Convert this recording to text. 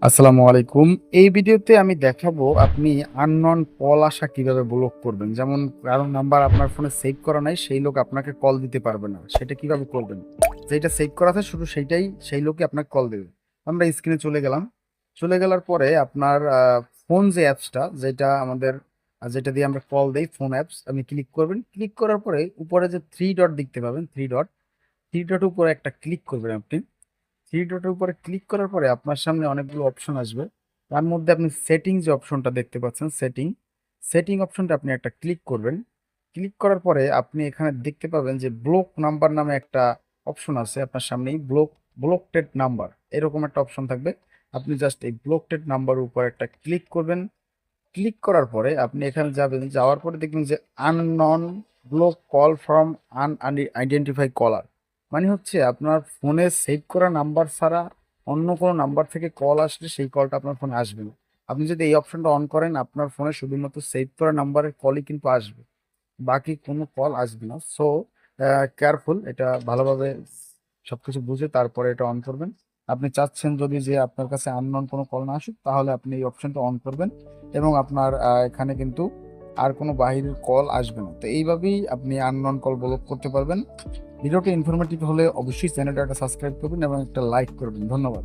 আসসালামু আলাইকুম। এই ভিডিওতে আমি দেখাবো আপনি আননন কল আসা কিভাবে ব্লক করবেন। যেমন কারো নাম্বার আপনার ফোনে সেভ করা নাই, সেই লোক আপনাকে কল দিতে পারবে না। সেটা কিভাবে করবেন? যেটা সেভ করা আছে শুধু সেই লোকই আপনাকে কল দেবে। আমরা স্ক্রিনে চলে গেলাম। চলে যাওয়ার পরে আপনার ফোন যে অ্যাপসটা যেটা আমাদের যেটা দিয়ে আমরা কল দেই ফোন অ্যাপস আপনি ক্লিক করবেন। ক্লিক করার পরে উপরে যে 3 ডট দেখতে পাবেন 3 ডটের উপরে একটা ক্লিক করবেন আপনি। থ্রি ডটের উপরে ক্লিক করার পরে আপনার সামনে অনেকগুলো অপশন আসবে। তার মধ্যে আপনি সেটিং যে অপশনটা দেখতে পাচ্ছেন সেটিং অপশনটা আপনি একটা ক্লিক করবেন। ক্লিক করার পরে আপনি এখানে দেখতে পাবেন যে ব্লক নাম্বার নামে একটা অপশন আছে আপনার সামনেই ব্লকটেড নাম্বার এরকম একটা অপশন থাকবে। আপনি জাস্ট এই ব্লকটেড নাম্বারের উপর একটা ক্লিক করবেন। ক্লিক করার পরে আপনি এখানে যাবেন, যাওয়ার পরে দেখবেন যে unknown block call from identify caller. মানে হচ্ছে আপনার ফোনে সেভ করা নাম্বার ছাড়া অন্য কোনো নাম্বার থেকে কল আসলে সেই কলটা আপনার ফোনে আসবে না। আপনি যদি এই অপশনটা অন করেন আপনার ফোনে শুধুমাত্র সেভ করা নাম্বারের কলই কিন্তু আসবে, বাকি কোনো কল আসবে না। সো কেয়ারফুল, এটা ভালোভাবে সবকিছু বুঝে তারপরে এটা অন করবেন। আপনি চাচ্ছেন যদি যে আপনার কাছে আননোন কোনো কল না আসুক তাহলে আপনি এই অপশনটা অন করবেন এবং আপনার এখানে কিন্তু আর কোনো বাহিরের কল আসবে না। তো এইভাবেই আপনি আননোন কল ব্লক করতে পারবেন। ভিডিওটি ইনফরমেটিভ হলে অবশ্যই চ্যানেলটা একটা সাবস্ক্রাইব করবেন এবং একটা লাইক করবেন। ধন্যবাদ।